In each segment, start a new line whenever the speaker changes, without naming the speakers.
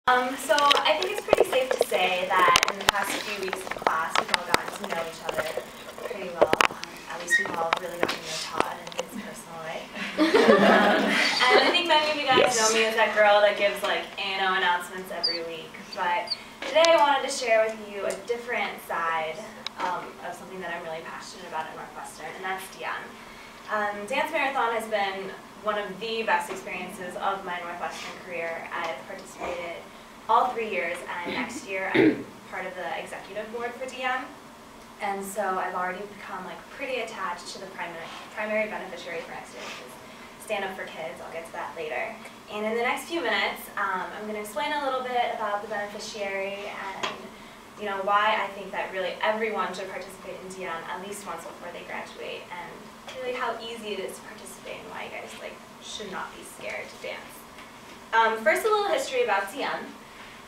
So I think it's pretty safe to say that in the past few weeks of class, we've all gotten to know each other pretty well. At least we've all really gotten to know Todd in his personal way. And I think many of you guys know me as that girl that gives like ANO announcements every week. But today I wanted to share with you a different side of something that I'm really passionate about at Northwestern, and that's DN. Dance Marathon has been one of the best experiences of my Northwestern career. I've participated all 3 years, and next year I'm part of the executive board for DM. And so I've already become like pretty attached to the primary beneficiary for next year, which is Stand Up for Kids. I'll get to that later. And in the next few minutes, I'm going to explain a little bit about the beneficiary and why I think that really everyone should participate in DM at least once before they graduate, and really how easy it is to participate and why you guys should not be scared to dance. First, a little history about DM.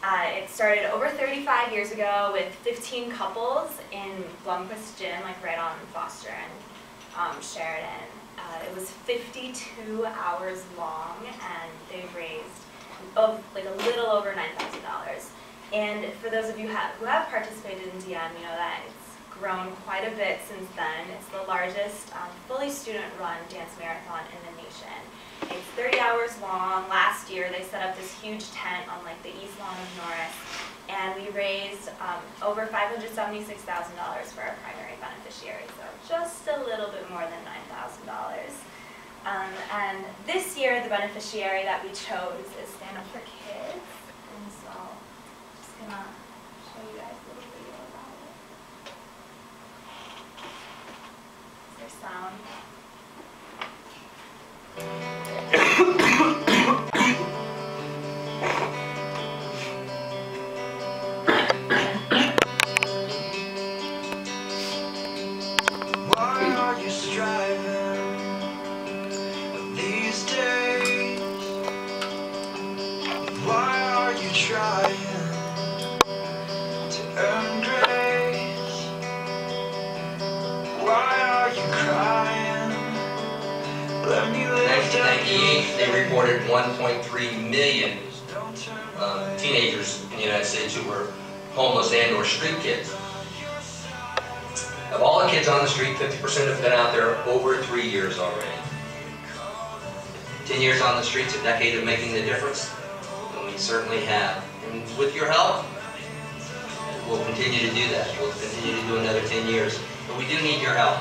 It started over 35 years ago with 15 couples in Blomquist Gym, right on Foster and Sheridan. It was 52 hours long, and they raised a little over $9,000. And for those of you who have participated in DM, you know that it's grown quite a bit since then. It's the largest fully student-run dance marathon in the nation. It's 30 hours long. Last year they set up this huge tent on the east lawn of Norris, and we raised over $576,000 for our primary beneficiary, so just a little bit more than $9,000. And this year the beneficiary that we chose is Stand Up for Kids, and so I'm just gonna show you guys a little video about it. Is there sound?
Why are you striving these days? Why are you trying to earn grace? Why are you crying? Let me lift up
1998, they reported 1.3 million teenagers in the United States who were homeless and or street kids. Of all the kids on the street, 50% have been out there over 3 years already. 10 years on the streets, a decade of making the difference, and we certainly have. And with your help, we'll continue to do that. We'll continue to do another 10 years. But we do need your help.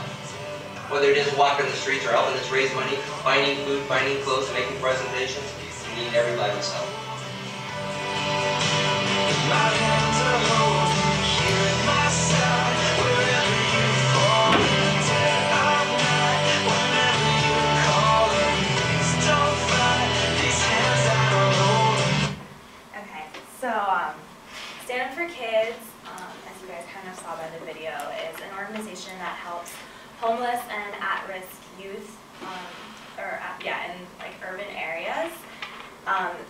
Whether it is walking the streets or helping us raise money, finding food, finding clothes, making presentations, we need everybody's help.
my hands are holding here at my side. Wherever you fall, dead or not, whenever you're calling, please don't fight these hands that are holding.
Okay, so Stand Up for Kids, as you guys kind of saw by the video, is an organization that helps homeless and at-risk youth, in urban areas.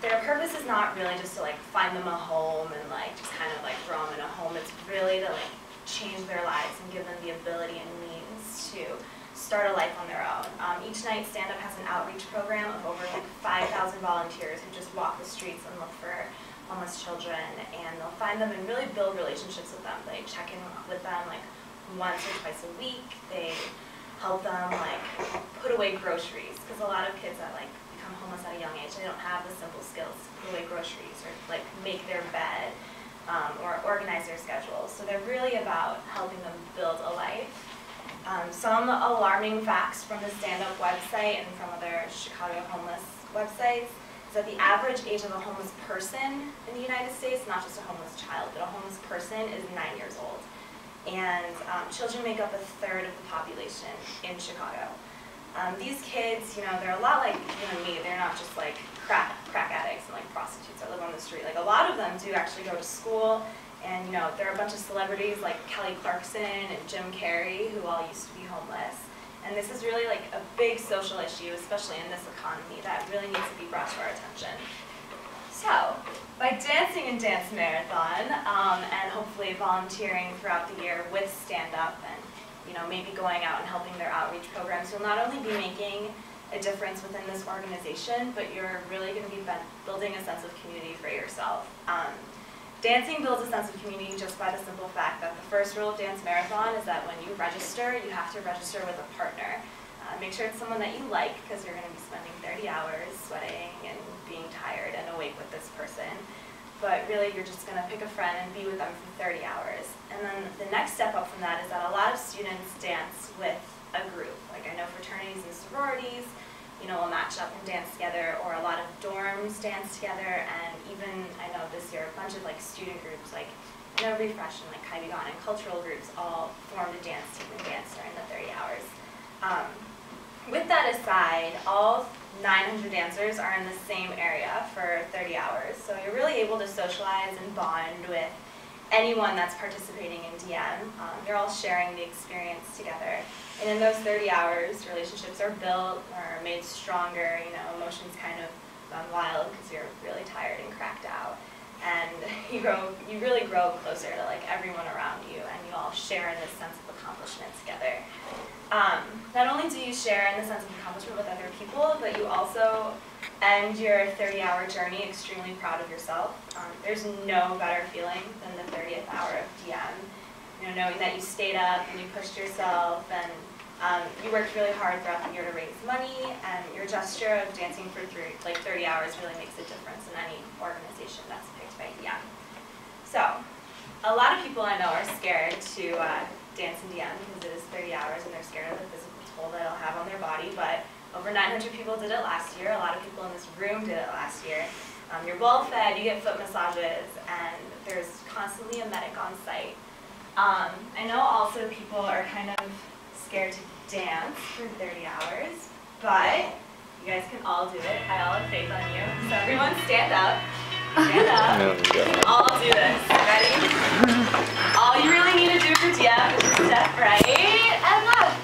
Their purpose is not really just to find them a home and just kind of throw them in a home. It's really to change their lives and give them the ability and means to start a life on their own. Each night, Stand Up has an outreach program of over 5,000 volunteers who just walk the streets and look for homeless children, and they'll find them and really build relationships with them. They check in with them once or twice a week. They help them put away groceries, because a lot of kids that become homeless at a young age, they don't have the simple skills to put away groceries or make their bed or organize their schedules. So they're really about helping them build a life. Some alarming facts from the Stand Up website and from other Chicago homeless websites is that the average age of a homeless person in the United States, not just a homeless child, but a homeless person, is 9 years old. And children make up 1/3 of the population in Chicago. These kids, they're a lot like me. They're not just crack addicts and prostitutes that live on the street. A lot of them do actually go to school, and there are a bunch of celebrities like Kelly Clarkson and Jim Carrey who all used to be homeless. And this is really a big social issue, especially in this economy, that really needs to be brought to our attention. So, by dancing in Dance Marathon and hopefully volunteering throughout the year with Stand Up and maybe going out and helping their outreach programs, you'll not only be making a difference within this organization, but you're really going to be building a sense of community for yourself. yourself. Dancing builds a sense of community just by the simple fact that the first rule of Dance Marathon is that when you register, you have to register with a partner. Make sure it's someone that you like, because you're going to be spending 30 hours sweating and being tired and awake with this person. But really, you're just going to pick a friend and be with them for 30 hours. And then the next step up from that is that a lot of students dance with a group. Like I know fraternities and sororities, will match up and dance together, or a lot of dorms dance together, and even, I know this year, a bunch of student groups, Refresh and Kaibigan and cultural groups all formed a dance team and danced during the 30 hours. With that aside, all 900 dancers are in the same area for 30 hours, so you're really able to socialize and bond with anyone that's participating in DM. You're all sharing the experience together. And in those 30 hours, relationships are built or made stronger, emotions kind of run wild because you're really tired and cracked out. And you really grow closer to everyone around you, and you all share in this sense of accomplishment together. Not only do you share in the sense of accomplishment with other people, but you also end your 30-hour journey extremely proud of yourself. There's no better feeling than the 30th hour of DM. Knowing that you stayed up and you pushed yourself and you worked really hard throughout the year to raise money, and your gesture of dancing for 30 hours really makes a difference in any organization that's picked by DM. So, a lot of people I know are scared to dance in DM because it is 30 hours and they're scared of the physical toll that it'll have on their body, but over 900 people did it last year. A lot of people in this room did it last year. You're well fed, you get foot massages, and there's constantly a medic on site. I know also people are kind of scared to dance for 30 hours, but you guys can all do it. I all have faith on you. So everyone stand up. Stand up. You can all do this. Ready? All you really need to do for DM is just step right and left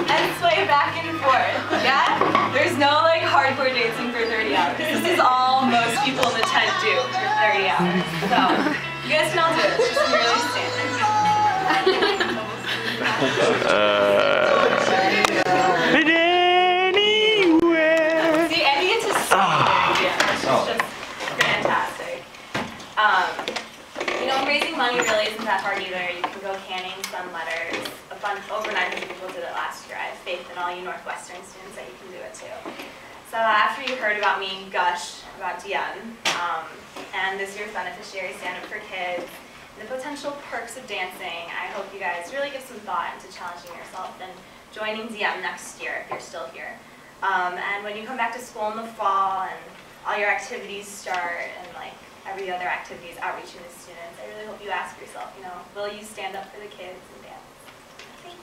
and sway back and forth. Yeah? There's no hardcore dancing for 30 hours. This is all most people in the tent do for 30 hours. So you guys can all do it. Just really stand.
Anywhere.
See, and you get to sing during DM, which is just fantastic. Raising money really isn't that hard either. You can go canning some letters. Over 900 people did it last year. I have faith in all you Northwestern students that you can do it too. So after you heard about me gush about DM, and this year's beneficiary Stand Up for Kids, the potential perks of dancing, I hope you guys really give some thought into challenging yourself and joining DM next year if you're still here. And when you come back to school in the fall and all your activities start and every other activity is outreaching to students, I really hope you ask yourself, will you stand up for the kids and dance? Thanks.